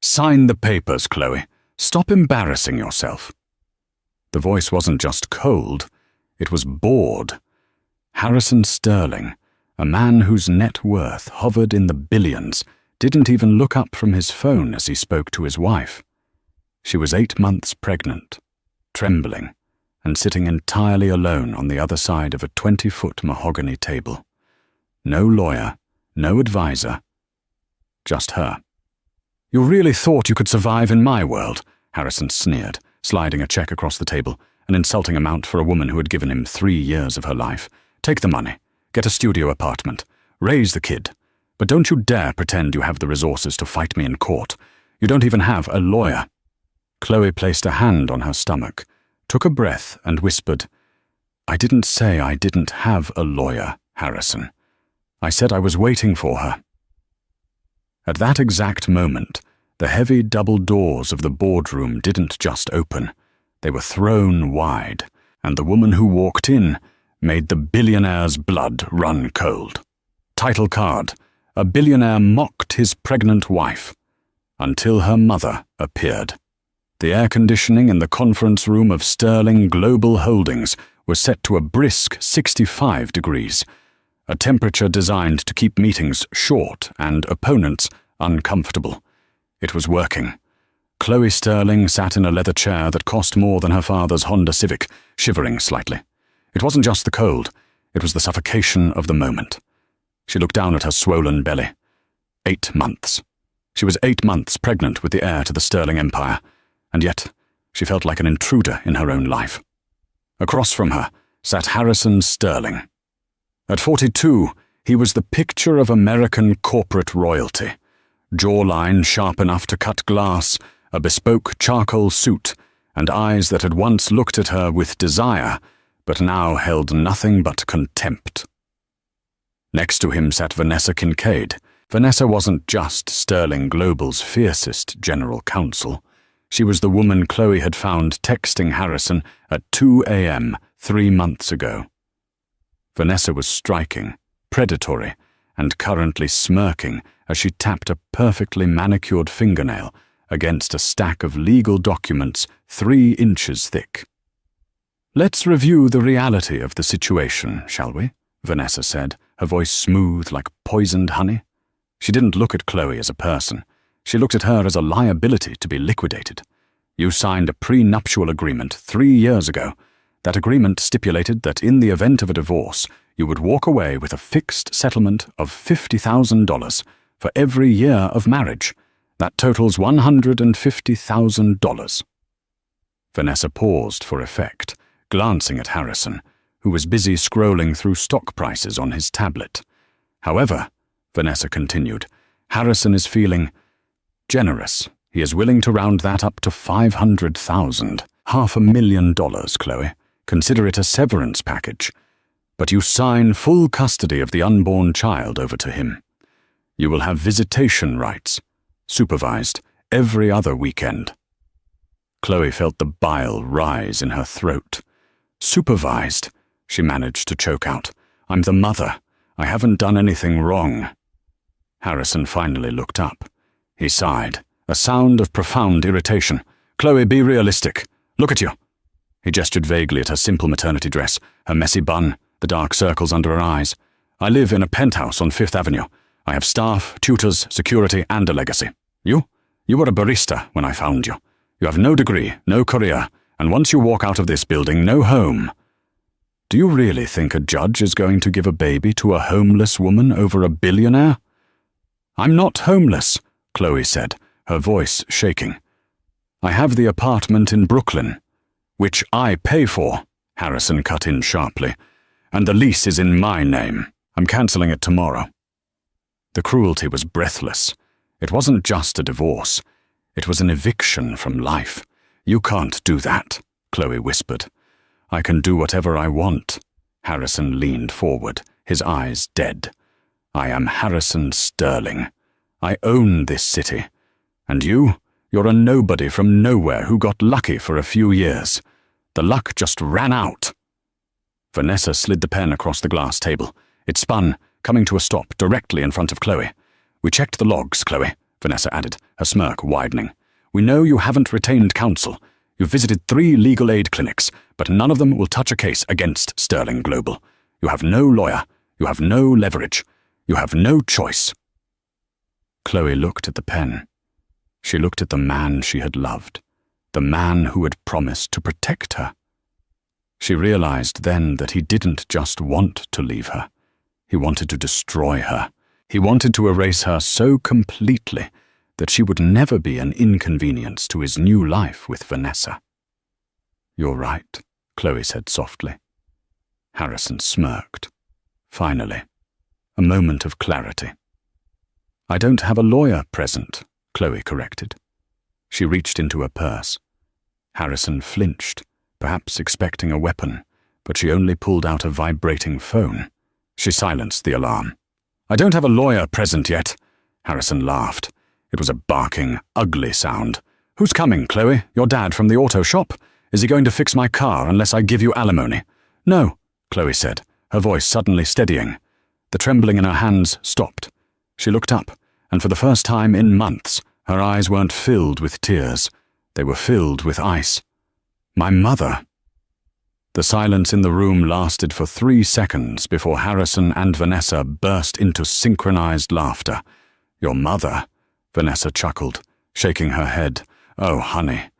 Sign the papers, Chloe. Stop embarrassing yourself. The voice wasn't just cold, it was bored. Harrison Sterling, a man whose net worth hovered in the billions, didn't even look up from his phone as he spoke to his wife. She was 8 months pregnant, trembling, and sitting entirely alone on the other side of a 20-foot mahogany table. No lawyer, no advisor, just her. "You really thought you could survive in my world?" Harrison sneered, sliding a check across the table, an insulting amount for a woman who had given him 3 years of her life. "Take the money, get a studio apartment, raise the kid, but don't you dare pretend you have the resources to fight me in court. You don't even have a lawyer." Chloe placed a hand on her stomach, took a breath, and whispered, "I didn't say I didn't have a lawyer, Harrison. I said I was waiting for her." At that exact moment, the heavy double doors of the boardroom didn't just open. They were thrown wide, and the woman who walked in made the billionaire's blood run cold. Title card: "A billionaire mocked his pregnant wife," until her mother appeared. The air conditioning in the conference room of Sterling Global Holdings was set to a brisk 65 degrees, a temperature designed to keep meetings short and opponents uncomfortable. It was working. Chloe Sterling sat in a leather chair that cost more than her father's Honda Civic, shivering slightly. It wasn't just the cold, it was the suffocation of the moment. She looked down at her swollen belly. 8 months. She was 8 months pregnant with the heir to the Sterling empire, and yet she felt like an intruder in her own life. Across from her sat Harrison Sterling. At 42, he was the picture of American corporate royalty. Jawline sharp enough to cut glass, a bespoke charcoal suit, and eyes that had once looked at her with desire, but now held nothing but contempt. Next to him sat Vanessa Kincaid. Vanessa wasn't just Sterling Global's fiercest general counsel. She was the woman Chloe had found texting Harrison at 2 a.m. 3 months ago. Vanessa was striking, predatory, and currently smirking as she tapped a perfectly manicured fingernail against a stack of legal documents 3 inches thick. "Let's review the reality of the situation, shall we?" Vanessa said, her voice smooth like poisoned honey. She didn't look at Chloe as a person. She looked at her as a liability to be liquidated. "You signed a prenuptial agreement 3 years ago. That agreement stipulated that in the event of a divorce, you would walk away with a fixed settlement of $50,000 for every year of marriage. That totals $150,000. Vanessa paused for effect, glancing at Harrison, who was busy scrolling through stock prices on his tablet. "However," Vanessa continued, "Harrison is feeling generous. He is willing to round that up to $500,000, $500,000, Chloe. Consider it a severance package. But you sign full custody of the unborn child over to him. You will have visitation rights, supervised, every other weekend." Chloe felt the bile rise in her throat. "Supervised," she managed to choke out. "I'm the mother. I haven't done anything wrong." Harrison finally looked up. He sighed, a sound of profound irritation. "Chloe, be realistic. Look at you." He gestured vaguely at her simple maternity dress, her messy bun, the dark circles under her eyes. "I live in a penthouse on 5th Avenue. I have staff, tutors, security, and a legacy. You? You were a barista when I found you. You have no degree, no career, and once you walk out of this building, no home. Do you really think a judge is going to give a baby to a homeless woman over a billionaire?" "I'm not homeless," Chloe said, her voice shaking. "I have the apartment in Brooklyn." "Which I pay for," Harrison cut in sharply. "And the lease is in my name. I'm cancelling it tomorrow." The cruelty was breathless. It wasn't just a divorce. It was an eviction from life. "You can't do that," Chloe whispered. "I can do whatever I want." Harrison leaned forward, his eyes dead. "I am Harrison Sterling. I own this city. And you're a nobody from nowhere who got lucky for a few years. The luck just ran out." Vanessa slid the pen across the glass table. It spun, coming to a stop directly in front of Chloe. "We checked the logs, Chloe," Vanessa added, her smirk widening. "We know you haven't retained counsel. You've visited 3 legal aid clinics, but none of them will touch a case against Sterling Global. You have no lawyer. You have no leverage. You have no choice." Chloe looked at the pen. She looked at the man she had loved, the man who had promised to protect her. She realized then that he didn't just want to leave her. He wanted to destroy her. He wanted to erase her so completely that she would never be an inconvenience to his new life with Vanessa. "You're right," Chloe said softly. Harrison smirked. Finally, a moment of clarity. "I don't have a lawyer present," Chloe corrected. She reached into her purse. Harrison flinched, perhaps expecting a weapon, but she only pulled out a vibrating phone. She silenced the alarm. "I don't have a lawyer present yet," Harrison laughed. It was a barking, ugly sound. "Who's coming, Chloe? Your dad from the auto shop? Is he going to fix my car unless I give you alimony?" "No," Chloe said, her voice suddenly steadying. The trembling in her hands stopped. She looked up, and for the first time in months, her eyes weren't filled with tears. They were filled with ice. "My mother." The silence in the room lasted for 3 seconds before Harrison and Vanessa burst into synchronized laughter. "Your mother?" Vanessa chuckled, shaking her head. "Oh, honey,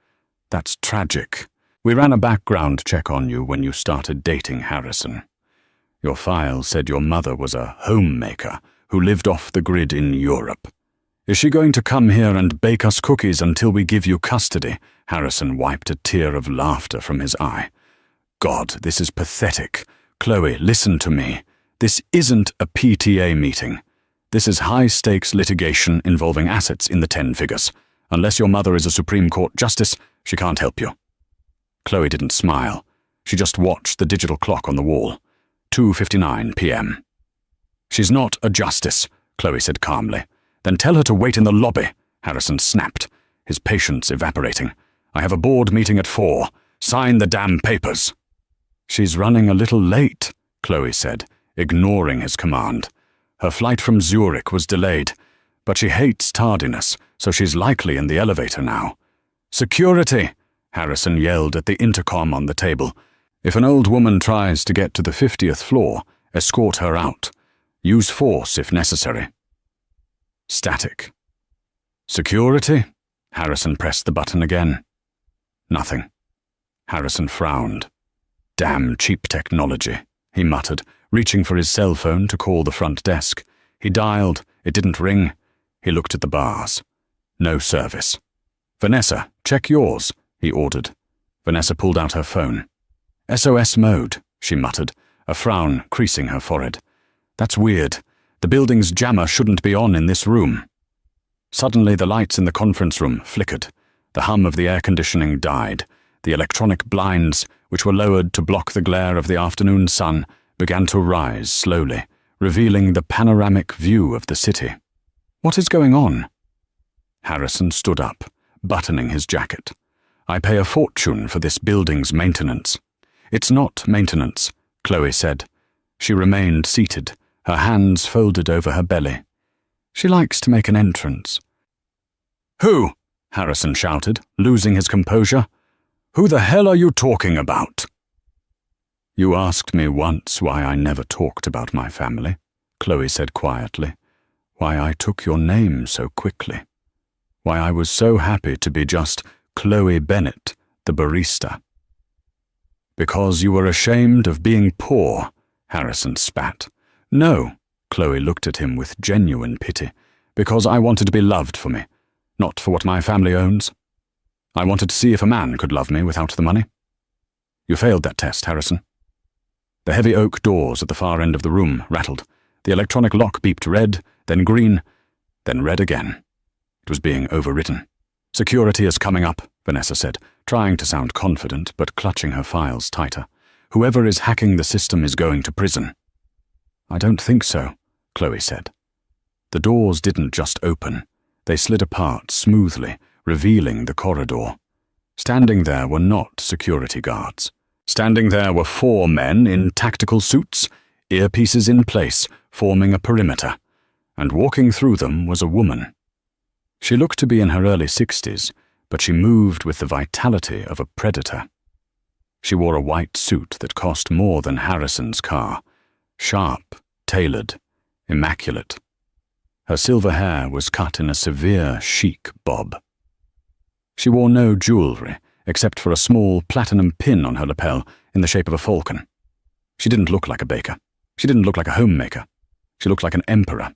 that's tragic. We ran a background check on you when you started dating Harrison. Your file said your mother was a homemaker who lived off the grid in Europe. Is she going to come here and bake us cookies until we give you custody?" Harrison wiped a tear of laughter from his eye. "God, this is pathetic. Chloe, listen to me. This isn't a PTA meeting. This is high-stakes litigation involving assets in the 10 figures. Unless your mother is a Supreme Court justice, she can't help you." Chloe didn't smile. She just watched the digital clock on the wall. 2:59 p.m. "She's not a justice," Chloe said calmly. "Then tell her to wait in the lobby," Harrison snapped, his patience evaporating. "I have a board meeting at 4. Sign the damn papers." "She's running a little late," Chloe said, ignoring his command. Her flight from Zurich was delayed, but she hates tardiness, so she's likely in the elevator now. "Security!" Harrison yelled at the intercom on the table. "If an old woman tries to get to the 50th floor, escort her out. Use force if necessary." Static. "Security?" Harrison pressed the button again. Nothing. Harrison frowned. "Damn cheap technology," he muttered, reaching for his cell phone to call the front desk. He dialed. It didn't ring. He looked at the bars. No service. "Vanessa, check yours," he ordered. Vanessa pulled out her phone. "SOS mode," she muttered, a frown creasing her forehead. "That's weird. The building's jammer shouldn't be on in this room." Suddenly the lights in the conference room flickered. The hum of the air conditioning died. The electronic blinds, which were lowered to block the glare of the afternoon sun, began to rise slowly, revealing the panoramic view of the city. "What is going on?" Harrison stood up, buttoning his jacket. "I pay a fortune for this building's maintenance." "It's not maintenance," Chloe said. She remained seated, her hands folded over her belly. "She likes to make an entrance." "Who?" Harrison shouted, losing his composure. "Who the hell are you talking about?" "You asked me once why I never talked about my family," Chloe said quietly. "Why I took your name so quickly. Why I was so happy to be just Chloe Bennett, the barista." "Because you were ashamed of being poor," Harrison spat. "No," Chloe looked at him with genuine pity. "Because I wanted to be loved for me, not for what my family owns. I wanted to see if a man could love me without the money." "You failed that test, Harrison." The heavy oak doors at the far end of the room rattled. The electronic lock beeped red, then green, then red again. It was being overwritten. "Security is coming up," Vanessa said, trying to sound confident but clutching her files tighter. "Whoever is hacking the system is going to prison." "I don't think so," Chloe said. The doors didn't just open. They slid apart smoothly, revealing the corridor. Standing there were not security guards. Standing there were 4 men in tactical suits, earpieces in place, forming a perimeter, and walking through them was a woman. She looked to be in her early 60s, but she moved with the vitality of a predator. She wore a white suit that cost more than Harrison's car, sharp, tailored, immaculate. Her silver hair was cut in a severe chic bob. She wore no jewelry, except for a small platinum pin on her lapel in the shape of a falcon. She didn't look like a baker. She didn't look like a homemaker. She looked like an emperor.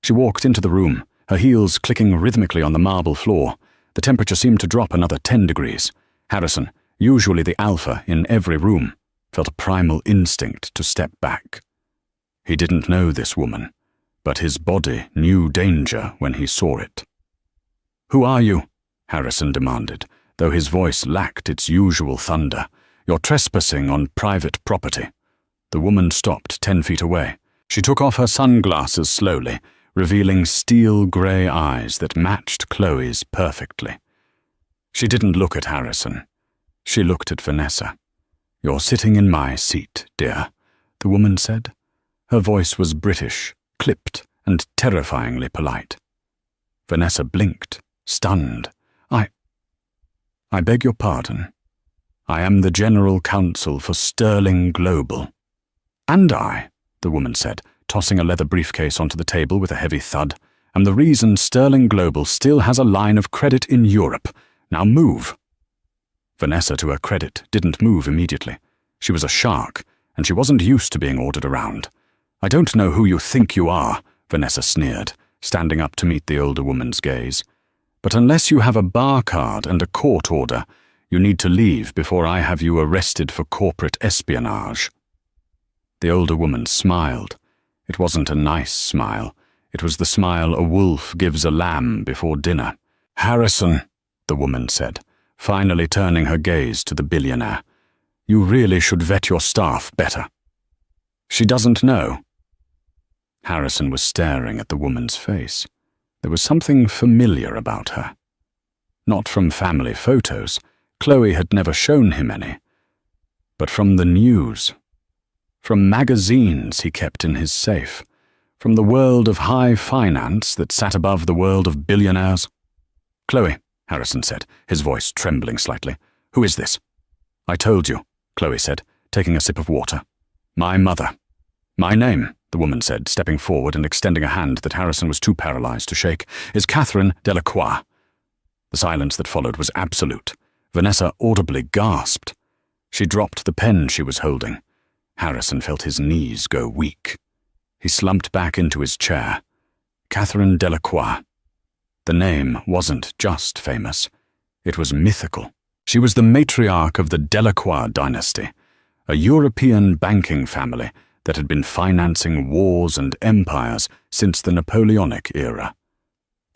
She walked into the room, her heels clicking rhythmically on the marble floor. The temperature seemed to drop another 10 degrees. Harrison, usually the alpha in every room, felt a primal instinct to step back. He didn't know this woman, but his body knew danger when he saw it. "Who are you?" Harrison demanded, though his voice lacked its usual thunder. "You're trespassing on private property." The woman stopped 10 feet away. She took off her sunglasses slowly, revealing steel-grey eyes that matched Chloe's perfectly. She didn't look at Harrison. She looked at Vanessa. "You're sitting in my seat, dear," the woman said. Her voice was British, clipped, and terrifyingly polite. Vanessa blinked, stunned. I beg your pardon. I am the General Counsel for Sterling Global." "And I," the woman said, tossing a leather briefcase onto the table with a heavy thud, "am the reason Sterling Global still has a line of credit in Europe. Now move." Vanessa, to her credit, didn't move immediately. She was a shark, and she wasn't used to being ordered around. "I don't know who you think you are," Vanessa sneered, standing up to meet the older woman's gaze. "But unless you have a bar card and a court order, you need to leave before I have you arrested for corporate espionage." The older woman smiled. It wasn't a nice smile. It was the smile a wolf gives a lamb before dinner. "Harrison," the woman said, finally turning her gaze to the billionaire, "you really should vet your staff better." "She doesn't know." Harrison was staring at the woman's face. There was something familiar about her. Not from family photos. Chloe had never shown him any. But from the news. From magazines he kept in his safe. From the world of high finance that sat above the world of billionaires. "Chloe," Harrison said, his voice trembling slightly. "Who is this?" "I told you," Chloe said, taking a sip of water. "My mother." "My name," the woman said, stepping forward and extending a hand that Harrison was too paralyzed to shake, "is Catherine Delacroix." The silence that followed was absolute. Vanessa audibly gasped. She dropped the pen she was holding. Harrison felt his knees go weak. He slumped back into his chair. Catherine Delacroix. The name wasn't just famous. It was mythical. She was the matriarch of the Delacroix dynasty, a European banking family that had been financing wars and empires since the Napoleonic era.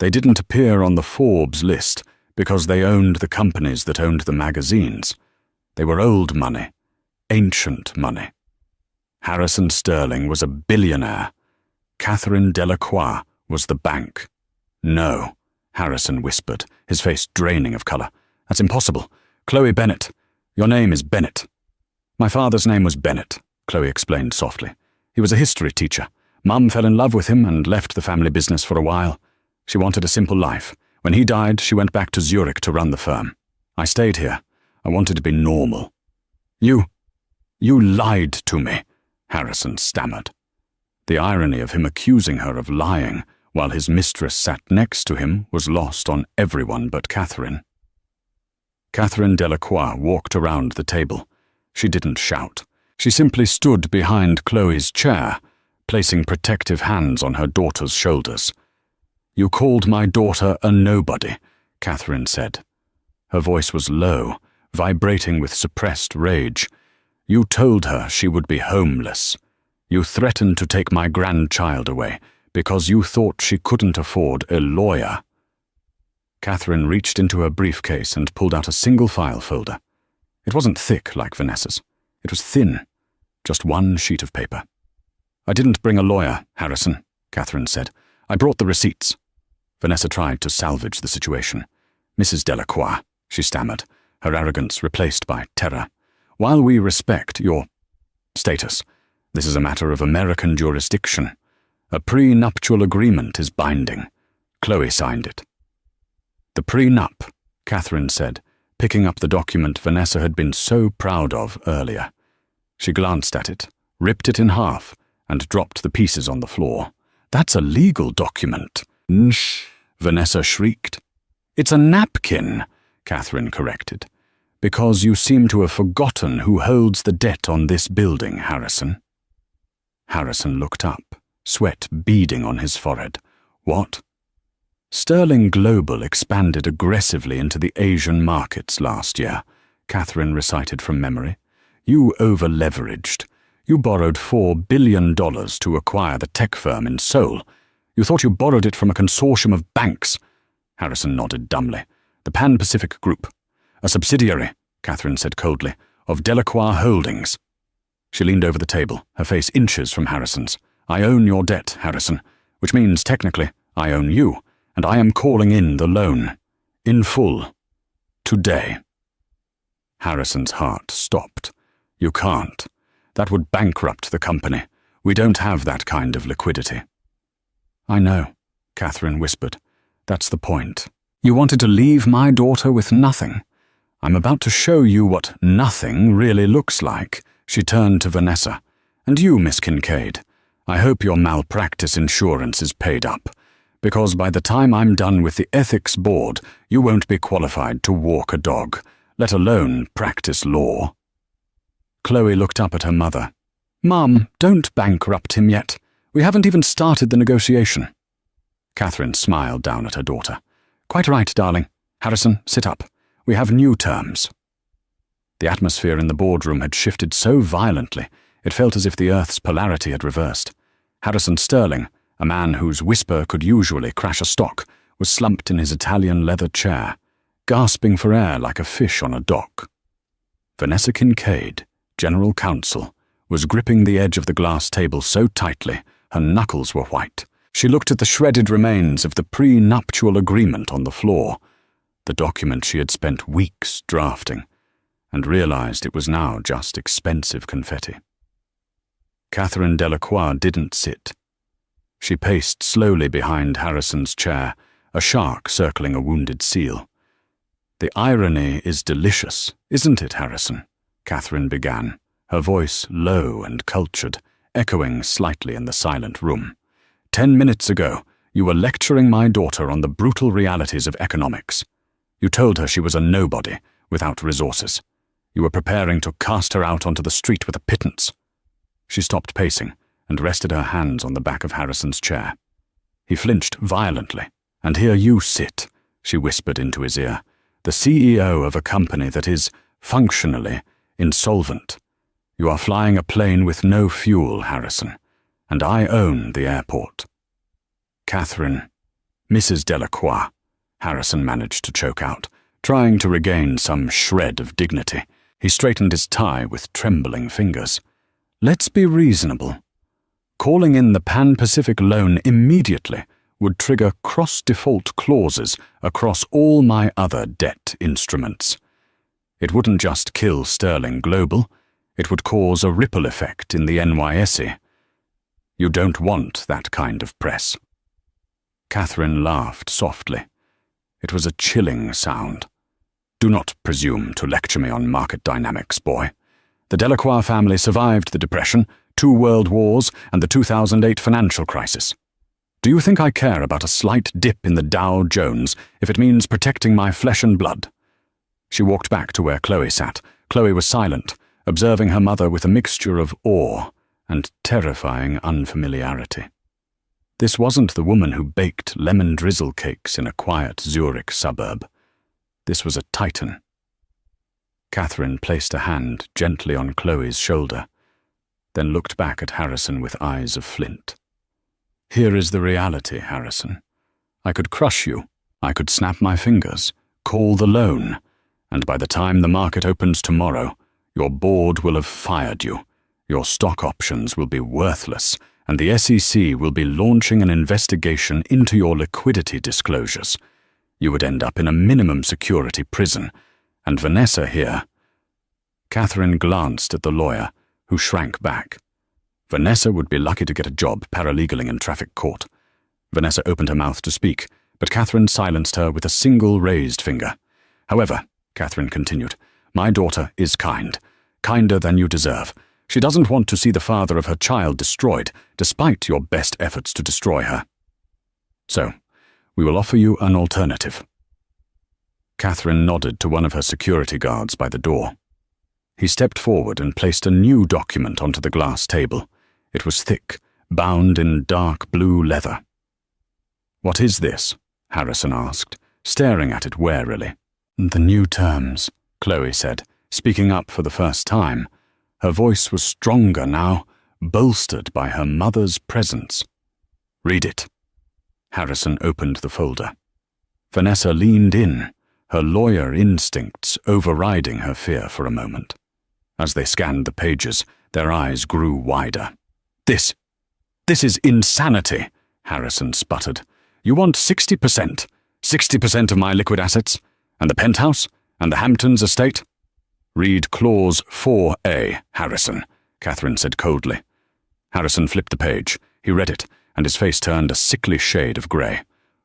They didn't appear on the Forbes list because they owned the companies that owned the magazines. They were old money, ancient money. Harrison Sterling was a billionaire. Catherine Delacroix was the bank. "No," Harrison whispered, his face draining of color. "That's impossible. Chloe Bennett. Your name is Bennett." "My father's name was Bennett," Chloe explained softly. "He was a history teacher. Mum fell in love with him and left the family business for a while. She wanted a simple life. When he died, she went back to Zurich to run the firm. I stayed here. I wanted to be normal." You lied to me," Harrison stammered. The irony of him accusing her of lying while his mistress sat next to him was lost on everyone but Catherine. Catherine Delacroix walked around the table. She didn't shout. She simply stood behind Chloe's chair, placing protective hands on her daughter's shoulders. "You called my daughter a nobody," Catherine said. Her voice was low, vibrating with suppressed rage. "You told her she would be homeless. You threatened to take my grandchild away because you thought she couldn't afford a lawyer." Catherine reached into her briefcase and pulled out a single file folder. It wasn't thick like Vanessa's. It was thin, just one sheet of paper. "I didn't bring a lawyer, Harrison," Catherine said. "I brought the receipts." Vanessa tried to salvage the situation. "Mrs. Delacroix," she stammered, her arrogance replaced by terror. "While we respect your status, this is a matter of American jurisdiction. A prenuptial agreement is binding. Chloe signed it. The prenup, Catherine said, picking up the document Vanessa had been so proud of earlier. She glanced at it, ripped it in half, and dropped the pieces on the floor. That's a legal document. Nsh, Vanessa shrieked. It's a napkin, Catherine corrected. Because you seem to have forgotten who holds the debt on this building, Harrison. Harrison looked up, sweat beading on his forehead. What? Sterling Global expanded aggressively into the Asian markets last year, Catherine recited from memory. You over-leveraged. You borrowed $4 billion to acquire the tech firm in Seoul. You thought you borrowed it from a consortium of banks. Harrison nodded dumbly. The Pan-Pacific Group. A subsidiary, Catherine said coldly, of Delacroix Holdings. She leaned over the table, her face inches from Harrison's. I own your debt, Harrison, which means technically I own you, and I am calling in the loan. In full. Today. Harrison's heart stopped. You can't. That would bankrupt the company. We don't have that kind of liquidity. I know, Catherine whispered. That's the point. You wanted to leave my daughter with nothing. I'm about to show you what nothing really looks like. She turned to Vanessa. And you, Miss Kincaid, I hope your malpractice insurance is paid up, because by the time I'm done with the ethics board, you won't be qualified to walk a dog, let alone practice law. Chloe looked up at her mother. Mum, don't bankrupt him yet. We haven't even started the negotiation. Catherine smiled down at her daughter. Quite right, darling. Harrison, sit up. We have new terms. The atmosphere in the boardroom had shifted so violently, it felt as if the earth's polarity had reversed. Harrison Sterling, a man whose whisper could usually crash a stock, was slumped in his Italian leather chair, gasping for air like a fish on a dock. Vanessa Kincaid, General Counsel, was gripping the edge of the glass table so tightly her knuckles were white. She looked at the shredded remains of the pre-nuptial agreement on the floor, the document she had spent weeks drafting, and realized it was now just expensive confetti. Catherine Delacroix didn't sit. She paced slowly behind Harrison's chair, a shark circling a wounded seal. The irony is delicious, isn't it, Harrison? Catherine began, her voice low and cultured, echoing slightly in the silent room. 10 minutes ago, you were lecturing my daughter on the brutal realities of economics. You told her she was a nobody, without resources. You were preparing to cast her out onto the street with a pittance. She stopped pacing and rested her hands on the back of Harrison's chair. He flinched violently. And here you sit, she whispered into his ear, the CEO of a company that is, functionally, insolvent. You are flying a plane with no fuel, Harrison, and I own the airport. Catherine, Mrs. Delacroix, Harrison managed to choke out, trying to regain some shred of dignity. He straightened his tie with trembling fingers. Let's be reasonable. Calling in the Pan-Pacific loan immediately would trigger cross-default clauses across all my other debt instruments. It wouldn't just kill Sterling Global, it would cause a ripple effect in the NYSE. You don't want that kind of press. Catherine laughed softly. It was a chilling sound. Do not presume to lecture me on market dynamics, boy. The Delacroix family survived the Depression, 2 world wars, and the 2008 financial crisis. Do you think I care about a slight dip in the Dow Jones if it means protecting my flesh and blood? She walked back to where Chloe sat. Chloe was silent, observing her mother with a mixture of awe and terrifying unfamiliarity. This wasn't the woman who baked lemon drizzle cakes in a quiet Zurich suburb. This was a titan. Catherine placed a hand gently on Chloe's shoulder, then looked back at Harrison with eyes of flint. Here is the reality, Harrison. I could crush you. I could snap my fingers, call the loan, and by the time the market opens tomorrow, your board will have fired you. Your stock options will be worthless, and the SEC will be launching an investigation into your liquidity disclosures. You would end up in a minimum security prison, and Vanessa here. Catherine glanced at the lawyer, who shrank back. Vanessa would be lucky to get a job paralegaling in traffic court. Vanessa opened her mouth to speak, but Catherine silenced her with a single raised finger. "However," Catherine continued, "my daughter is kind, kinder than you deserve. She doesn't want to see the father of her child destroyed, despite your best efforts to destroy her. So, we will offer you an alternative." Catherine nodded to one of her security guards by the door. He stepped forward and placed a new document onto the glass table. It was thick, bound in dark blue leather. "What is this?" Harrison asked, staring at it warily. "The new terms," Chloe said, speaking up for the first time. Her voice was stronger now, bolstered by her mother's presence. "Read it." Harrison opened the folder. Vanessa leaned in, her lawyer instincts overriding her fear for a moment. As they scanned the pages, their eyes grew wider. This is insanity," Harrison sputtered. "You want 60%? 60% of my liquid assets? And the penthouse? And the Hamptons estate?" "Read Clause 4A, Harrison," Catherine said coldly. Harrison flipped the page. He read it, and his face turned a sickly shade of grey.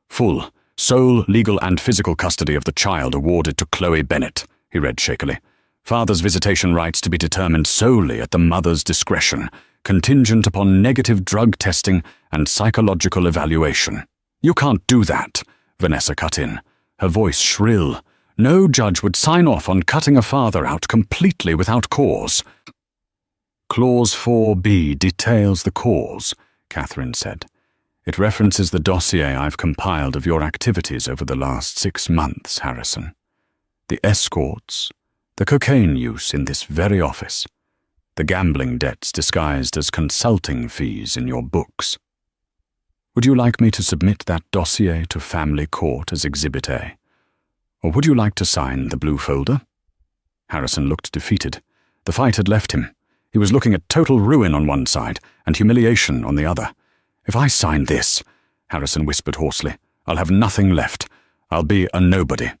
"Full, sole, legal and physical custody of the child awarded to Chloe Bennet," he read shakily. "Father's visitation rights to be determined solely at the mother's discretion, contingent upon negative drug testing and psychological evaluation." "You can't do that," Vanessa cut in, her voice shrill. "No judge would sign off on cutting a father out completely without cause." "Clause 4B details the cause," Catherine said. "It references the dossier I've compiled of your activities over the last 6 months, Harrison. The escorts, the cocaine use in this very office, the gambling debts disguised as consulting fees in your books. Would you like me to submit that dossier to family court as Exhibit A? Or would you like to sign the blue folder?" Harrison looked defeated. The fight had left him. He was looking at total ruin on one side and humiliation on the other. "If I sign this," Harrison whispered hoarsely, "I'll have nothing left. I'll be a nobody."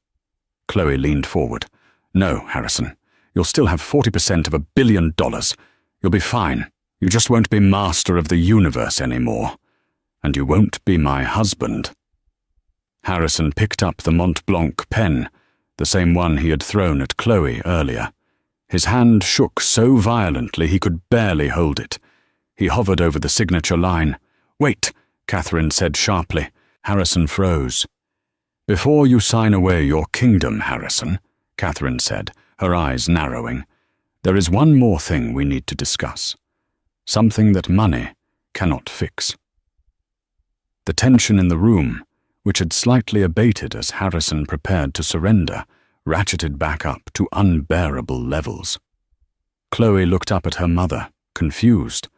Chloe leaned forward. "No, Harrison. You'll still have 40% of $1 billion. You'll be fine. You just won't be master of the universe anymore. And you won't be my husband." Harrison picked up the Mont Blanc pen, the same one he had thrown at Chloe earlier. His hand shook so violently he could barely hold it. He hovered over the signature line. "Wait," Catherine said sharply. Harrison froze. "Before you sign away your kingdom, Harrison," Catherine said, her eyes narrowing, "there is one more thing we need to discuss. Something that money cannot fix." The tension in the room, which had slightly abated as Harrison prepared to surrender, ratcheted back up to unbearable levels. Chloe looked up at her mother, confused.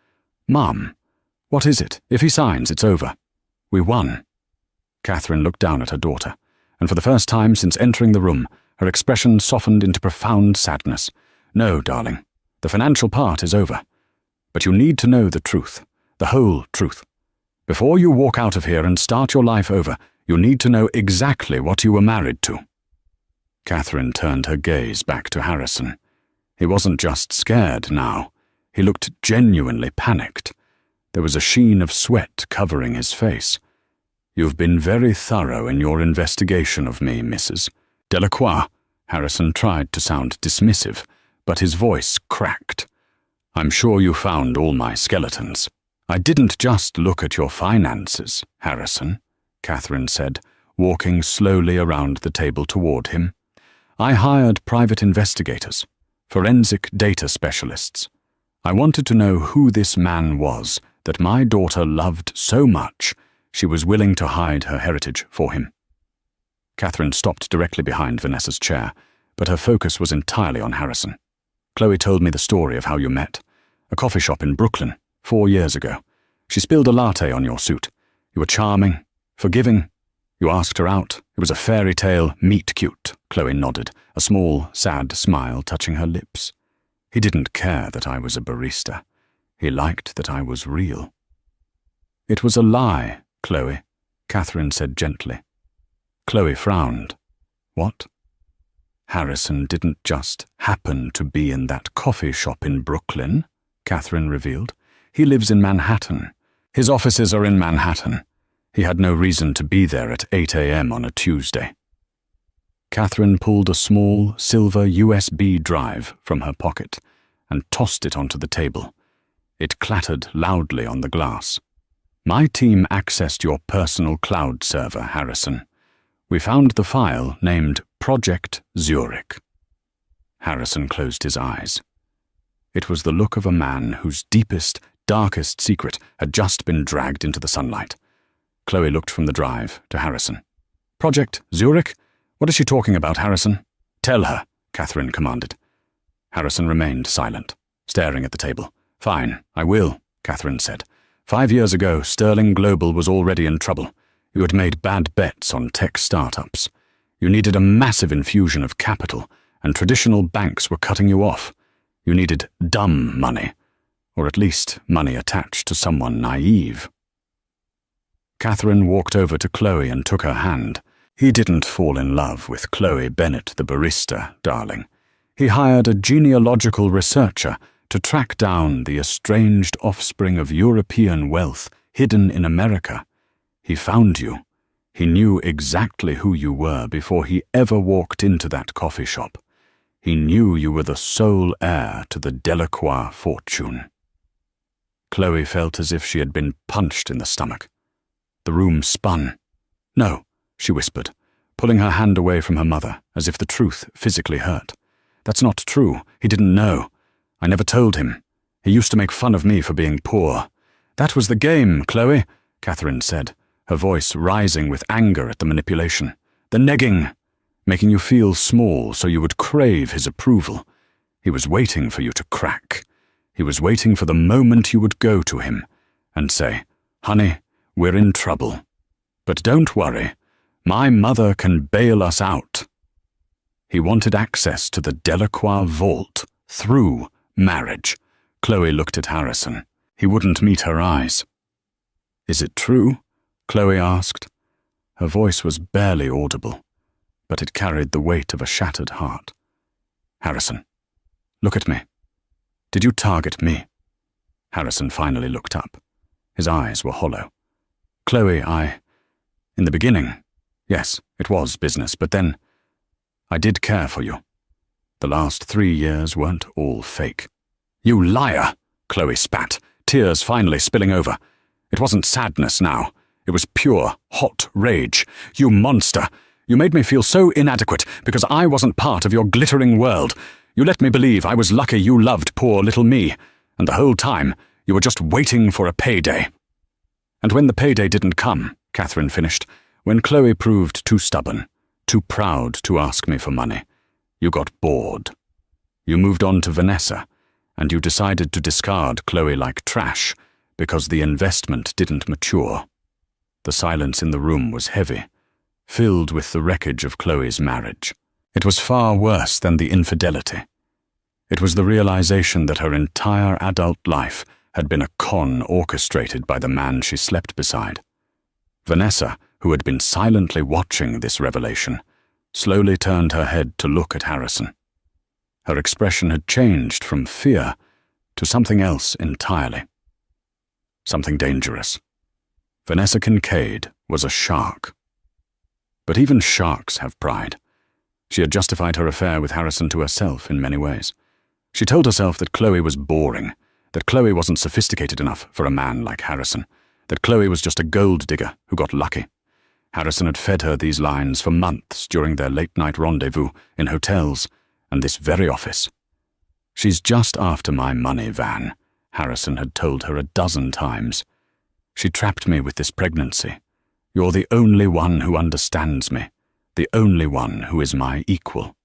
"Mum, what is it? If he signs, it's over. We won." Catherine looked down at her daughter, and for the first time since entering the room, her expression softened into profound sadness. "No, darling, the financial part is over. But you need to know the truth, the whole truth. Before you walk out of here and start your life over, you need to know exactly what you were married to." Catherine turned her gaze back to Harrison. He wasn't just scared now. He looked genuinely panicked. There was a sheen of sweat covering his face. "You've been very thorough in your investigation of me, Mrs. Delacroix." Harrison tried to sound dismissive, but his voice cracked. "I'm sure you found all my skeletons." "I didn't just look at your finances, Harrison," Catherine said, walking slowly around the table toward him. "I hired private investigators, forensic data specialists. I wanted to know who this man was that my daughter loved so much she was willing to hide her heritage for him." Catherine stopped directly behind Vanessa's chair, but her focus was entirely on Harrison. "Chloe told me the story of how you met. A coffee shop in Brooklyn, 4 years ago. She spilled a latte on your suit. You were charming, forgiving. You asked her out. It was a fairy tale meet-cute," Chloe nodded, a small, sad smile touching her lips. "He didn't care that I was a barista. He liked that I was real." "It was a lie, Chloe," Catherine said gently. Chloe frowned. "What?" "Harrison didn't just happen to be in that coffee shop in Brooklyn," Catherine revealed. "He lives in Manhattan. His offices are in Manhattan. He had no reason to be there at 8 a.m. on a Tuesday. Catherine pulled a small silver USB drive from her pocket and tossed it onto the table. It clattered loudly on the glass. "My team accessed your personal cloud server, Harrison. We found the file named Project Zurich." Harrison closed his eyes. It was the look of a man whose deepest, darkest secret had just been dragged into the sunlight. Chloe looked from the drive to Harrison. "Project Zurich? What is she talking about, Harrison?" "Tell her," Catherine commanded. Harrison remained silent, staring at the table. "Fine, I will," Catherine said. 5 years ago, Sterling Global was already in trouble. You had made bad bets on tech startups. You needed a massive infusion of capital, and traditional banks were cutting you off. You needed dumb money, or at least money attached to someone naive. Catherine walked over to Chloe and took her hand. He didn't fall in love with Chloe Bennett, the barista, darling. He hired a genealogical researcher to track down the estranged offspring of European wealth hidden in America. He found you. He knew exactly who you were before he ever walked into that coffee shop. He knew you were the sole heir to the Delacroix fortune. Chloe felt as if she had been punched in the stomach. The room spun. "No," she whispered, pulling her hand away from her mother, as if the truth physically hurt. "That's not true. He didn't know. I never told him. He used to make fun of me for being poor." "That was the game, Chloe," Catherine said, her voice rising with anger at the manipulation. "The negging, making you feel small so you would crave his approval. He was waiting for you to crack. He was waiting for the moment you would go to him and say, 'Honey, we're in trouble. But don't worry, my mother can bail us out.' He wanted access to the Delacroix vault through marriage." Chloe looked at Harrison. He wouldn't meet her eyes. "Is it true?" Chloe asked. Her voice was barely audible, but it carried the weight of a shattered heart. "Harrison, look at me. Did you target me?" Harrison finally looked up. His eyes were hollow. "Chloe, in the beginning, yes, it was business, but then I did care for you. The last 3 years weren't all fake." "You liar!" Chloe spat, tears finally spilling over. It wasn't sadness now. It was pure, hot rage. "You monster! You made me feel so inadequate because I wasn't part of your glittering world. You let me believe I was lucky you loved poor little me, and the whole time you were just waiting for a payday." "And when the payday didn't come," Catherine finished, "when Chloe proved too stubborn, too proud to ask me for money, you got bored. You moved on to Vanessa, and you decided to discard Chloe like trash because the investment didn't mature." The silence in the room was heavy, filled with the wreckage of Chloe's marriage. It was far worse than the infidelity. It was the realization that her entire adult life had been a con orchestrated by the man she slept beside. Vanessa, who had been silently watching this revelation, slowly turned her head to look at Harrison. Her expression had changed from fear to something else entirely. Something dangerous. Vanessa Kincaid was a shark. But even sharks have pride. She had justified her affair with Harrison to herself in many ways. She told herself that Chloe was boring, that Chloe wasn't sophisticated enough for a man like Harrison, that Chloe was just a gold digger who got lucky. Harrison had fed her these lines for months during their late-night rendezvous in hotels and this very office. "She's just after my money, Van," Harrison had told her a dozen times. "She trapped me with this pregnancy. You're the only one who understands me, the only one who is my equal."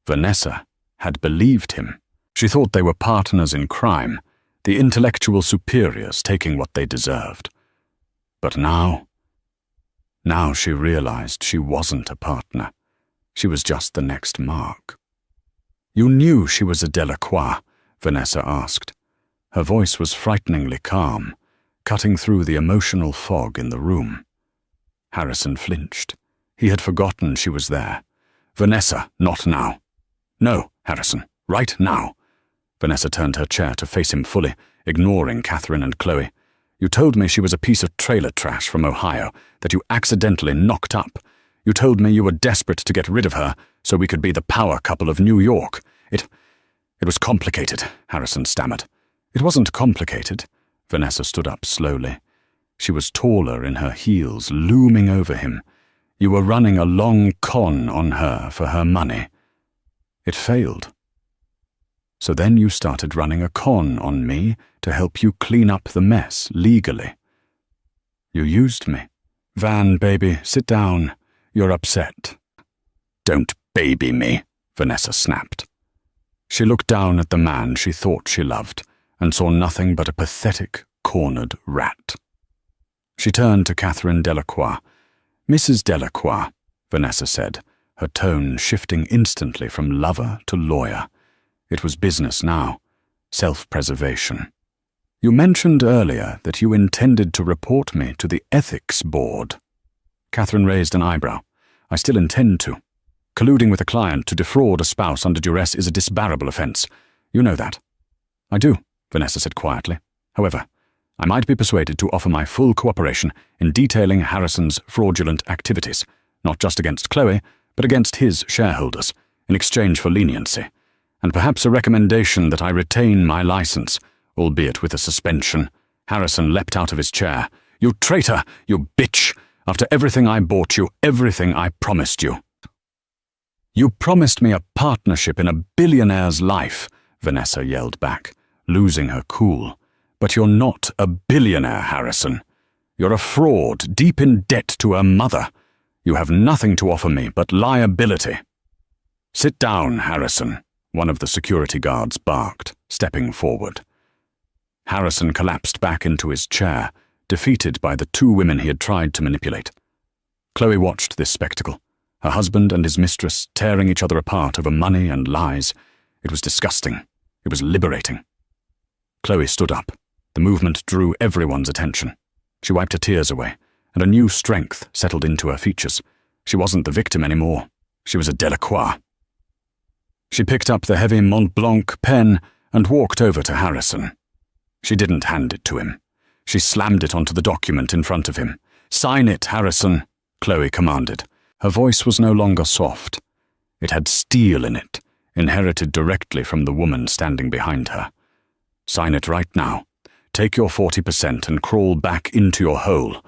Vanessa had believed him. She thought they were partners in crime, the intellectual superiors taking what they deserved. But now she realized she wasn't a partner. She was just the next Mark. "You knew she was a Delacroix?" Vanessa asked. Her voice was frighteningly calm, cutting through the emotional fog in the room. Harrison flinched. He had forgotten she was there. "Vanessa, not now." "No, Harrison, right now." Vanessa turned her chair to face him fully, ignoring Catherine and Chloe. You told me she was a piece of trailer trash from Ohio that you accidentally knocked up. You told me you were desperate to get rid of her so we could be the power couple of New York. It was complicated, Harrison stammered. It wasn't complicated. Vanessa stood up slowly. She was taller in her heels, looming over him. You were running a long con on her for her money. It failed. So then you started running a con on me to help you clean up the mess legally. You used me. Van, baby, sit down. You're upset. Don't baby me, Vanessa snapped. She looked down at the man she thought she loved and saw nothing but a pathetic, cornered rat. She turned to Catherine Delacroix. Mrs. Delacroix, Vanessa said, her tone shifting instantly from lover to lawyer. It was business now, self-preservation. You mentioned earlier that you intended to report me to the ethics board. Catherine raised an eyebrow. I still intend to. Colluding with a client to defraud a spouse under duress is a disbarable offence. You know that. I do, Vanessa said quietly. However, I might be persuaded to offer my full cooperation in detailing Harrison's fraudulent activities, not just against Chloe, but against his shareholders, in exchange for leniency, and perhaps a recommendation that I retain my license, albeit with a suspension. Harrison leapt out of his chair. You traitor! You bitch! After everything I bought you, everything I promised you. You promised me a partnership in a billionaire's life, Vanessa yelled back, losing her cool. But you're not a billionaire, Harrison. You're a fraud, deep in debt to her mother. You have nothing to offer me but liability. Sit down, Harrison, one of the security guards barked, stepping forward. Harrison collapsed back into his chair, defeated by the two women he had tried to manipulate. Chloe watched this spectacle, her husband and his mistress tearing each other apart over money and lies. It was disgusting. It was liberating. Chloe stood up. The movement drew everyone's attention. She wiped her tears away, and a new strength settled into her features. She wasn't the victim anymore. She was a Delacroix. She picked up the heavy Mont Blanc pen and walked over to Harrison. She didn't hand it to him. She slammed it onto the document in front of him. Sign it, Harrison, Chloe commanded. Her voice was no longer soft. It had steel in it, inherited directly from the woman standing behind her. Sign it right now. Take your 40% and crawl back into your hole.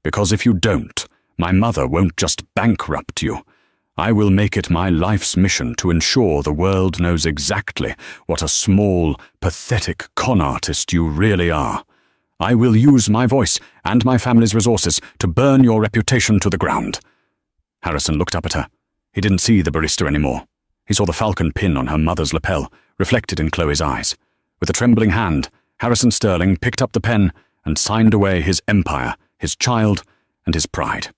Because if you don't, my mother won't just bankrupt you. I will make it my life's mission to ensure the world knows exactly what a small, pathetic con artist you really are. I will use my voice and my family's resources to burn your reputation to the ground. Harrison looked up at her. He didn't see the barista anymore. He saw the falcon pin on her mother's lapel, reflected in Chloe's eyes. With a trembling hand, Harrison Sterling picked up the pen and signed away his empire, his child, and his pride.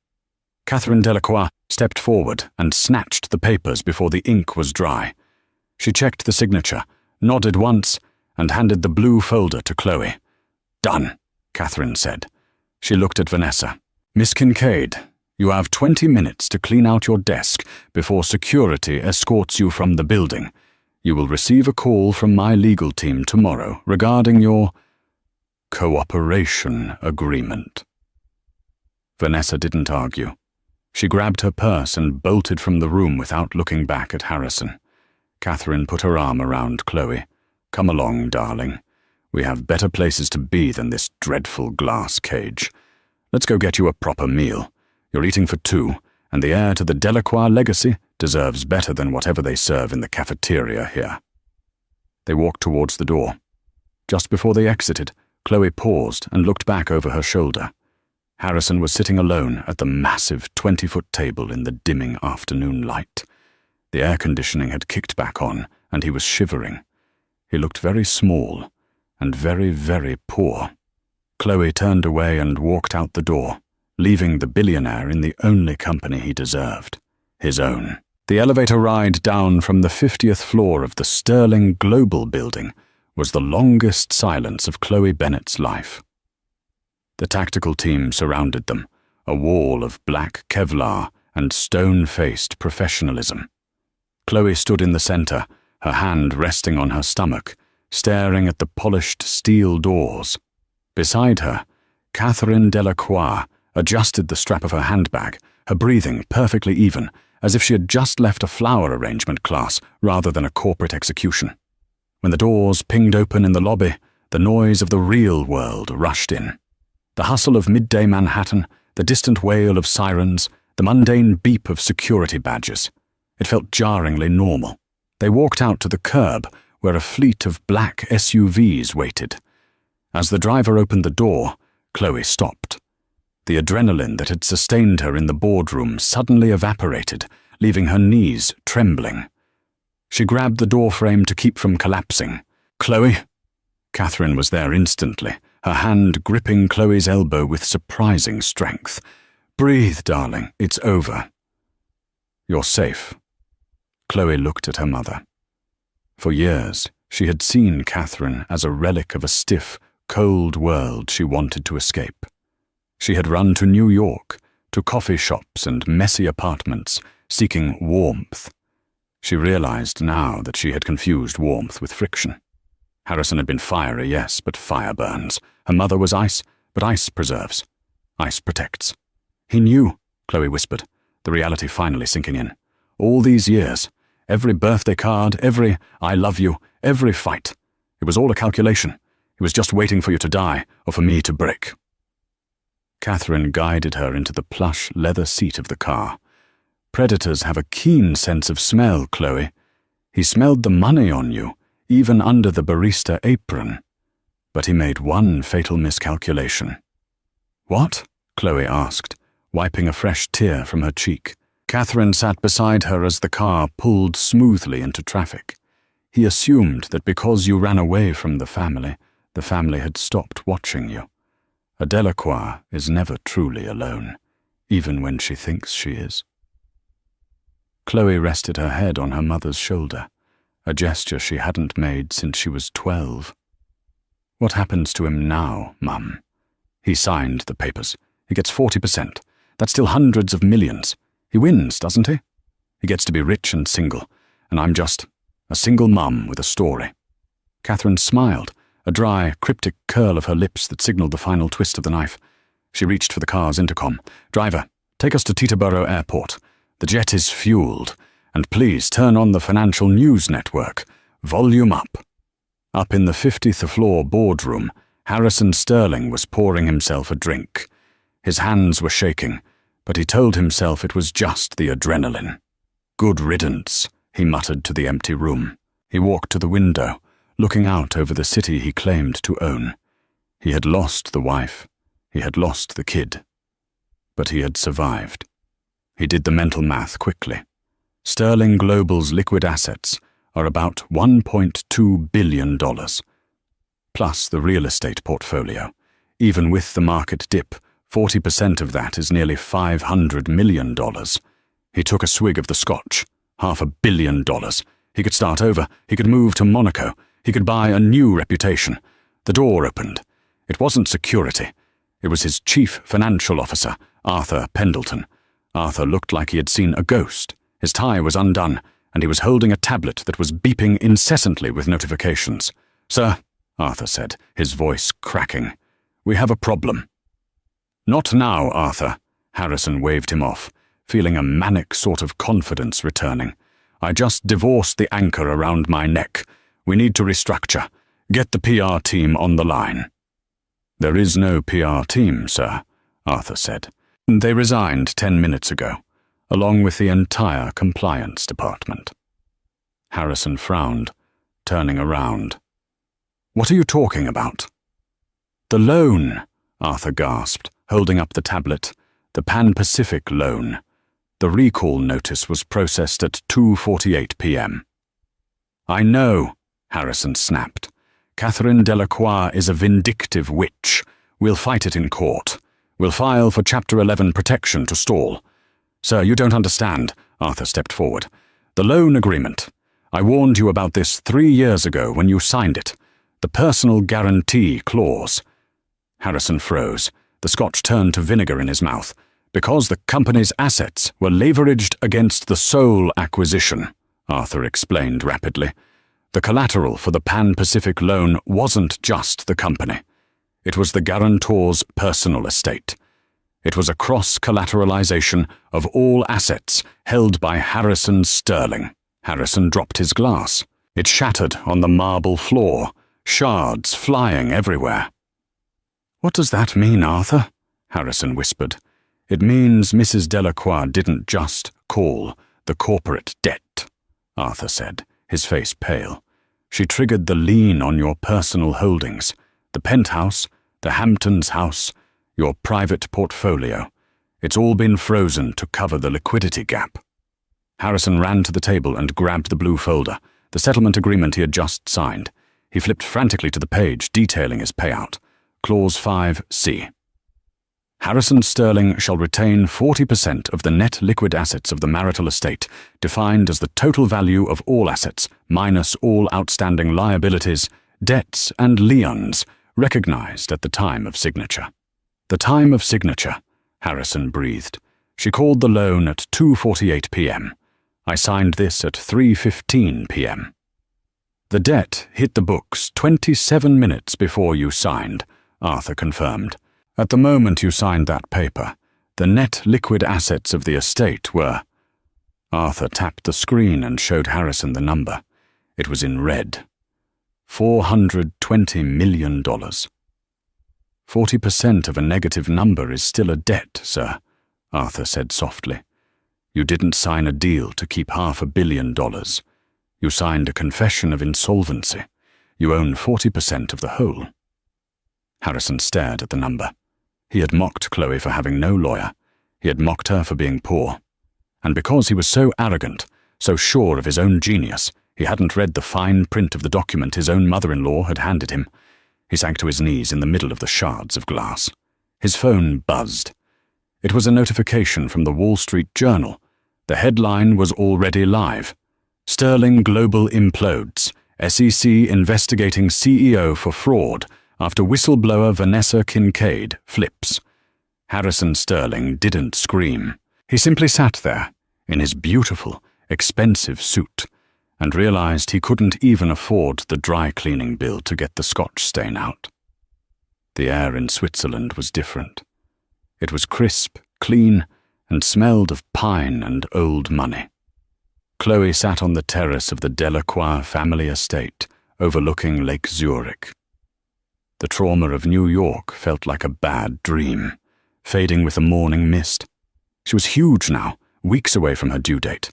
Catherine Delacroix stepped forward and snatched the papers before the ink was dry. She checked the signature, nodded once, and handed the blue folder to Chloe. Done, Catherine said. She looked at Vanessa. Miss Kincaid, you have 20 minutes to clean out your desk before security escorts you from the building. You will receive a call from my legal team tomorrow regarding your cooperation agreement. Vanessa didn't argue. She grabbed her purse and bolted from the room without looking back at Harrison. Catherine put her arm around Chloe. Come along, darling. We have better places to be than this dreadful glass cage. Let's go get you a proper meal. You're eating for two, and the heir to the Delacroix legacy deserves better than whatever they serve in the cafeteria here. They walked towards the door. Just before they exited, Chloe paused and looked back over her shoulder. Harrison was sitting alone at the massive 20-foot table in the dimming afternoon light. The air conditioning had kicked back on, and he was shivering. He looked very small and very, very poor. Chloe turned away and walked out the door, leaving the billionaire in the only company he deserved, his own. The elevator ride down from the 50th floor of the Sterling Global building was the longest silence of Chloe Bennett's life. The tactical team surrounded them, a wall of black Kevlar and stone-faced professionalism. Chloe stood in the center, her hand resting on her stomach, staring at the polished steel doors. Beside her, Catherine Delacroix adjusted the strap of her handbag, her breathing perfectly even, as if she had just left a flower arrangement class rather than a corporate execution. When the doors pinged open in the lobby, the noise of the real world rushed in. The hustle of midday Manhattan, the distant wail of sirens, the mundane beep of security badges. It felt jarringly normal. They walked out to the curb, where a fleet of black SUVs waited. As the driver opened the door, Chloe stopped. The adrenaline that had sustained her in the boardroom suddenly evaporated, leaving her knees trembling. She grabbed the doorframe to keep from collapsing. "Chloe?" Catherine was there instantly, her hand gripping Chloe's elbow with surprising strength. "Breathe, darling, it's over." "You're safe." Chloe looked at her mother. For years, she had seen Catherine as a relic of a stiff, cold world she wanted to escape. She had run to New York, to coffee shops and messy apartments, seeking warmth. She realized now that she had confused warmth with friction. Harrison had been fiery, yes, but fire burns. Her mother was ice, but ice preserves. Ice protects. "He knew," Chloe whispered, the reality finally sinking in. "All these years, every birthday card, every 'I love you', every fight. It was all a calculation. He was just waiting for you to die, or for me to break." Catherine guided her into the plush leather seat of the car. "Predators have a keen sense of smell, Chloe. He smelled the money on you, even under the barista apron. But he made one fatal miscalculation." "What?" Chloe asked, wiping a fresh tear from her cheek. Catherine sat beside her as the car pulled smoothly into traffic. "He assumed that because you ran away from the family had stopped watching you. A Delacroix is never truly alone, even when she thinks she is." Chloe rested her head on her mother's shoulder, a gesture she hadn't made since she was 12. "What happens to him now, Mum?" "He signed the papers. He gets 40%. That's still hundreds of millions. He wins, doesn't he? He gets to be rich and single, and I'm just a single mum with a story." Catherine smiled, a dry, cryptic curl of her lips that signaled the final twist of the knife. She reached for the car's intercom. "Driver, take us to Teterboro Airport. The jet is fueled, and please turn on the financial news network. Volume up." Up in the 50th floor boardroom, Harrison Sterling was pouring himself a drink. His hands were shaking, but he told himself it was just the adrenaline. "Good riddance," he muttered to the empty room. He walked to the window, looking out over the city he claimed to own. He had lost the wife. He had lost the kid. But he had survived. He did the mental math quickly. Sterling Global's liquid assets are about $1.2 billion, plus the real estate portfolio. Even with the market dip, 40% of that is nearly $500 million. He took a swig of the scotch. $500 million. He could start over. He could move to Monaco. He could buy a new reputation. The door opened. It wasn't security. It was his chief financial officer, Arthur Pendleton. Arthur looked like he had seen a ghost. His tie was undone, and he was holding a tablet that was beeping incessantly with notifications. "Sir," Arthur said, his voice cracking, "we have a problem." "Not now, Arthur." Harrison waved him off, feeling a manic sort of confidence returning. "I just divorced the anchor around my neck. We need to restructure. Get the PR team on the line." "There is no PR team, sir," Arthur said. "They resigned 10 minutes ago, along with the entire compliance department." Harrison frowned, turning around. "What are you talking about?" "The loan," Arthur gasped, holding up the tablet. "The Pan-Pacific loan. The recall notice was processed at 2:48 p.m. "I know," Harrison snapped. "Catherine Delacroix is a vindictive witch. We'll fight it in court. We'll file for Chapter 11 protection to stall." "Sir, you don't understand," Arthur stepped forward. "The loan agreement. I warned you about this 3 years ago when you signed it. The personal guarantee clause." Harrison froze. The scotch turned to vinegar in his mouth. "Because the company's assets were leveraged against the Soul acquisition," Arthur explained rapidly. "The collateral for the Pan-Pacific loan wasn't just the company. It was the guarantor's personal estate. It was a cross-collateralization of all assets held by Harrison Sterling. Harrison dropped his glass. It shattered on the marble floor, shards flying everywhere. "What does that mean, Arthur?" Harrison whispered. "It means Mrs. Delacroix didn't just call the corporate debt," Arthur said, his face pale. "She triggered the lien on your personal holdings, the penthouse, the Hamptons house, your private portfolio. It's all been frozen to cover the liquidity gap." Harrison ran to the table and grabbed the blue folder, the settlement agreement he had just signed. He flipped frantically to the page detailing his payout. Clause 5C. Harrison Sterling shall retain 40% of the net liquid assets of the marital estate, defined as the total value of all assets, minus all outstanding liabilities, debts, and liens, recognized at the time of signature. The time of signature, Harrison breathed. She called the loan at 2:48 p.m. I signed this at 3:15 p.m. The debt hit the books 27 minutes before you signed, Arthur confirmed. At the moment you signed that paper, the net liquid assets of the estate were... Arthur tapped the screen and showed Harrison the number. It was in red. $420 million. 40% of a negative number is still a debt, sir, Arthur said softly. You didn't sign a deal to keep $500 million. You signed a confession of insolvency. You own 40% of the whole. Harrison stared at the number. He had mocked Chloe for having no lawyer. He had mocked her for being poor. And because he was so arrogant, so sure of his own genius, he hadn't read the fine print of the document his own mother-in-law had handed him. He sank to his knees in the middle of the shards of glass. His phone buzzed. It was a notification from the Wall Street Journal. The headline was already live. Sterling Global implodes. SEC investigating CEO for fraud after whistleblower Vanessa Kincaid flips. Harrison Sterling didn't scream. He simply sat there, in his beautiful, expensive suit, and realized he couldn't even afford the dry cleaning bill to get the scotch stain out. The air in Switzerland was different. It was crisp, clean, and smelled of pine and old money. Chloe sat on the terrace of the Delacroix family estate, overlooking Lake Zurich. The trauma of New York felt like a bad dream, fading with the morning mist. She was huge now, weeks away from her due date.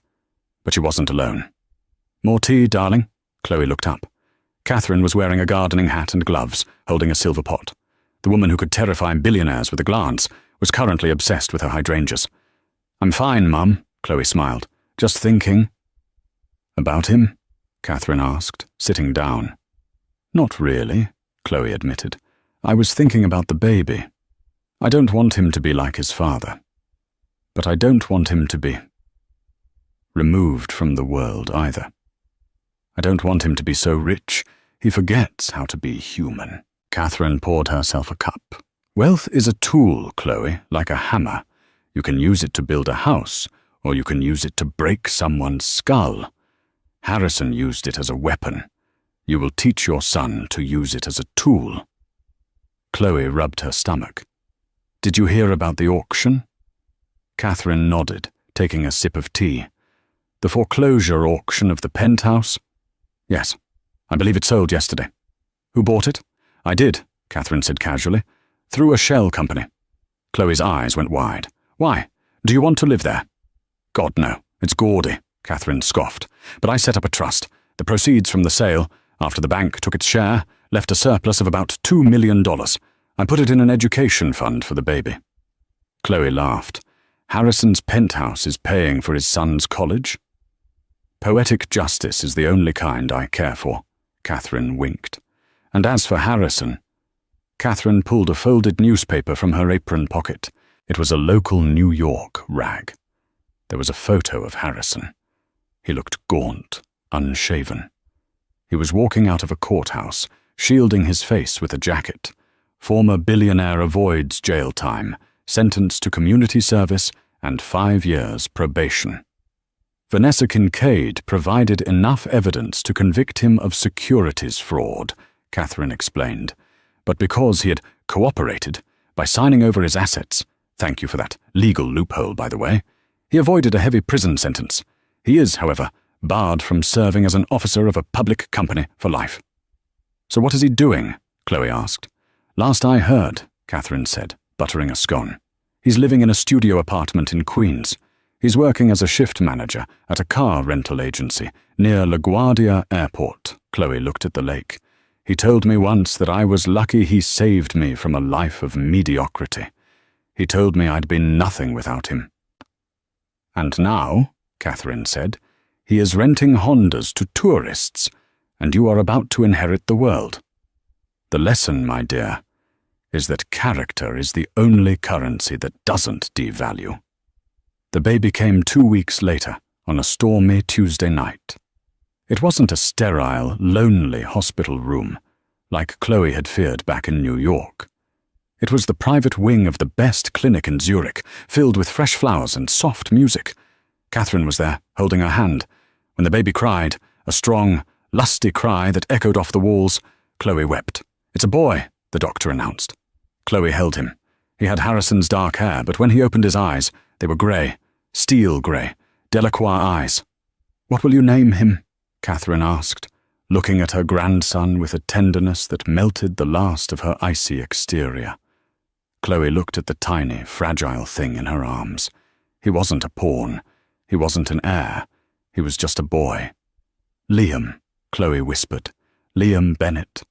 But she wasn't alone. "More tea, darling?" Chloe looked up. Catherine was wearing a gardening hat and gloves, holding a silver pot. The woman who could terrify billionaires with a glance was currently obsessed with her hydrangeas. "I'm fine, Mum," Chloe smiled. "Just thinking." "About him?" Catherine asked, sitting down. "Not really," Chloe admitted. "I was thinking about the baby. I don't want him to be like his father. But I don't want him to be removed from the world either. I don't want him to be so rich he forgets how to be human." Catherine poured herself a cup. "Wealth is a tool, Chloe, like a hammer. You can use it to build a house, or you can use it to break someone's skull. Harrison used it as a weapon. You will teach your son to use it as a tool." Chloe rubbed her stomach. "Did you hear about the auction?" Catherine nodded, taking a sip of tea. "The foreclosure auction of the penthouse?" "Yes. I believe it sold yesterday." "Who bought it?" "I did," Catherine said casually. "Through a shell company." Chloe's eyes went wide. "Why? Do you want to live there?" "God, no. It's gaudy," Catherine scoffed. "But I set up a trust. The proceeds from the sale, after the bank took its share, left a surplus of about $2 million. I put it in an education fund for the baby." Chloe laughed. "Harrison's penthouse is paying for his son's college?" "Poetic justice is the only kind I care for," Catherine winked. "And as for Harrison..." Catherine pulled a folded newspaper from her apron pocket. It was a local New York rag. There was a photo of Harrison. He looked gaunt, unshaven. He was walking out of a courthouse, shielding his face with a jacket. Former billionaire avoids jail time, sentenced to community service and 5 years probation. Vanessa Kincaid provided enough evidence to convict him of securities fraud, Catherine explained. but because he had cooperated by signing over his assets, thank you for that legal loophole, by the way, he avoided a heavy prison sentence. He is, however, barred from serving as an officer of a public company for life. So what is he doing? Chloe asked. Last I heard, Catherine said, buttering a scone. He's living in a studio apartment in Queens. He's working as a shift manager at a car rental agency near LaGuardia Airport. Chloe looked at the lake. He told me once that I was lucky he saved me from a life of mediocrity. He told me I'd been nothing without him. And now, Catherine said, he is renting Hondas to tourists, and you are about to inherit the world. The lesson, my dear, is that character is the only currency that doesn't devalue. The baby came 2 weeks later, on a stormy Tuesday night. It wasn't a sterile, lonely hospital room, like Chloe had feared back in New York. It was the private wing of the best clinic in Zurich, filled with fresh flowers and soft music. Catherine was there, holding her hand. When the baby cried, a strong, lusty cry that echoed off the walls, Chloe wept. "It's a boy," the doctor announced. Chloe held him. He had Harrison's dark hair, but when he opened his eyes, they were grey, steel grey, Delacroix eyes. "What will you name him?" Catherine asked, looking at her grandson with a tenderness that melted the last of her icy exterior. Chloe looked at the tiny, fragile thing in her arms. He wasn't a pawn. He wasn't an heir. He was just a boy. "Liam," Chloe whispered. "Liam Bennett."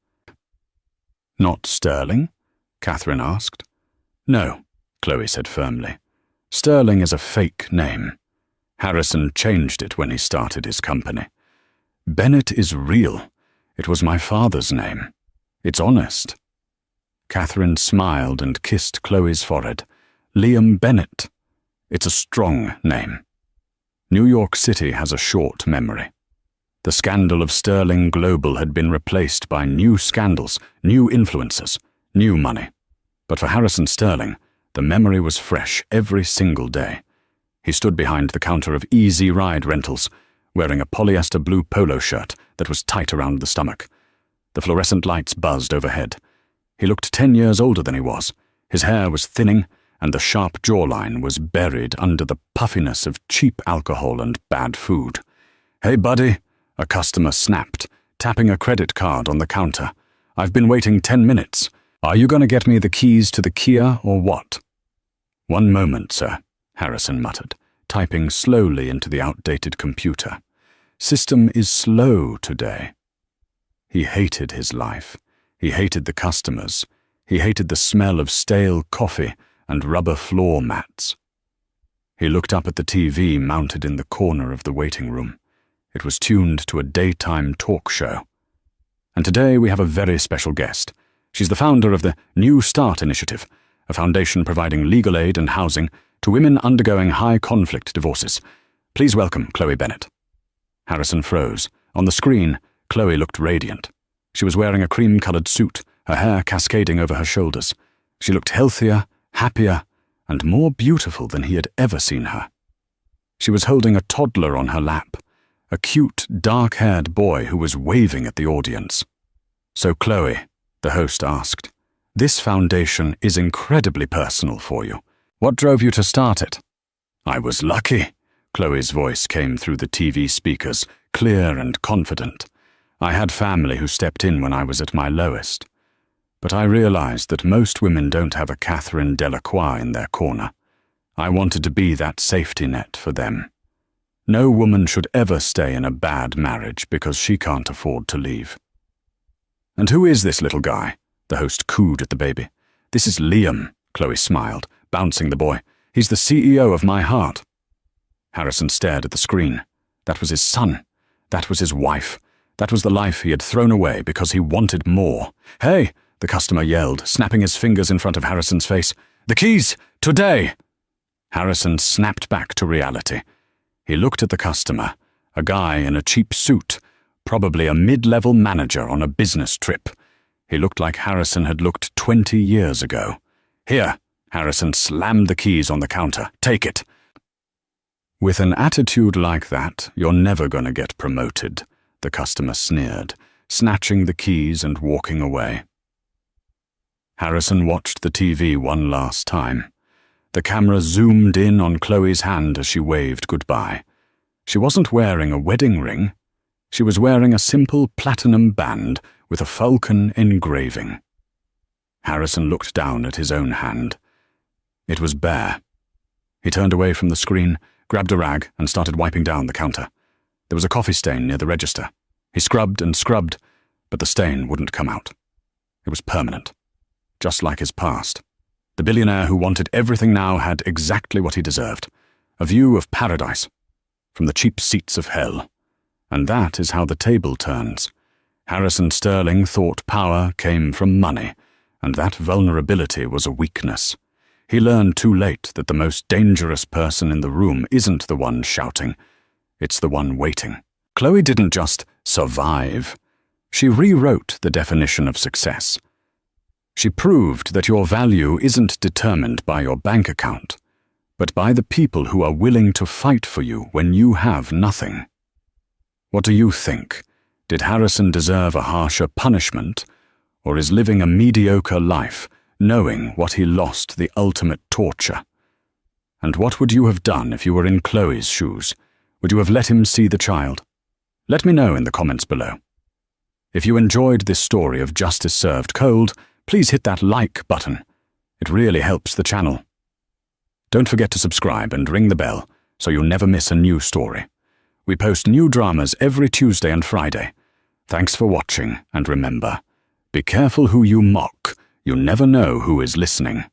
"Not Sterling?" Catherine asked. "No," Chloe said firmly. "Sterling is a fake name. Harrison changed it when he started his company. Bennett is real. It was my father's name. It's honest." Catherine smiled and kissed Chloe's forehead. "Liam Bennett. It's a strong name. New York City has a short memory. The scandal of Sterling Global had been replaced by new scandals, new influencers, new money. But for Harrison Sterling, the memory was fresh every single day. He stood behind the counter of Easy Ride Rentals, wearing a polyester blue polo shirt that was tight around the stomach. The fluorescent lights buzzed overhead. He looked 10 years older than he was. His hair was thinning, and the sharp jawline was buried under the puffiness of cheap alcohol and bad food. "Hey, buddy," a customer snapped, tapping a credit card on the counter. "I've been waiting 10 minutes. Are you going to get me the keys to the Kia or what?" "One moment, sir," Harrison muttered, typing slowly into the outdated computer. "System is slow today." He hated his life. He hated the customers. He hated the smell of stale coffee and rubber floor mats. He looked up at the TV mounted in the corner of the waiting room. It was tuned to a daytime talk show. And today we have a very special guest. She's the founder of the New Start Initiative, a foundation providing legal aid and housing to women undergoing high-conflict divorces. Please welcome Chloe Bennett. Harrison froze. On the screen, Chloe looked radiant. She was wearing a cream-colored suit, her hair cascading over her shoulders. She looked healthier, happier, and more beautiful than he had ever seen her. She was holding a toddler on her lap, a cute, dark-haired boy who was waving at the audience. "So, Chloe," the host asked, "this foundation is incredibly personal for you. What drove you to start it?" "I was lucky," Chloe's voice came through the TV speakers, clear and confident. "I had family who stepped in when I was at my lowest. But I realized that most women don't have a Catherine Delacroix in their corner. I wanted to be that safety net for them. No woman should ever stay in a bad marriage because she can't afford to leave." "And who is this little guy?" the host cooed at the baby. "This is Liam," Chloe smiled, bouncing the boy. "He's the CEO of my heart." Harrison stared at the screen. That was his son. That was his wife. That was the life he had thrown away because he wanted more. "Hey!" the customer yelled, snapping his fingers in front of Harrison's face. "The keys! Today!" Harrison snapped back to reality. He looked at the customer, a guy in a cheap suit, probably a mid-level manager on a business trip. He looked like Harrison had looked 20 years ago. "Here," Harrison slammed the keys on the counter. "Take it." "With an attitude like that, you're never going to get promoted," the customer sneered, snatching the keys and walking away. Harrison watched the TV one last time. The camera zoomed in on Chloe's hand as she waved goodbye. She wasn't wearing a wedding ring. She was wearing a simple platinum band with a falcon engraving. Harrison looked down at his own hand. It was bare. He turned away from the screen, grabbed a rag, and started wiping down the counter. There was a coffee stain near the register. He scrubbed and scrubbed, but the stain wouldn't come out. It was permanent, just like his past. The billionaire who wanted everything now had exactly what he deserved, a view of paradise from the cheap seats of hell. And that is how the table turns. Harrison Sterling thought power came from money, and that vulnerability was a weakness. He learned too late that the most dangerous person in the room isn't the one shouting, it's the one waiting. Chloe didn't just survive. She rewrote the definition of success. She proved that your value isn't determined by your bank account, but by the people who are willing to fight for you when you have nothing. What do you think? Did Harrison deserve a harsher punishment, or is living a mediocre life, knowing what he lost the ultimate torture? And what would you have done if you were in Chloe's shoes? Would you have let him see the child? Let me know in the comments below. If you enjoyed this story of justice served cold, please hit that like button. It really helps the channel. Don't forget to subscribe and ring the bell so you'll never miss a new story. We post new dramas every Tuesday and Friday. Thanks for watching, and remember, be careful who you mock. You never know who is listening.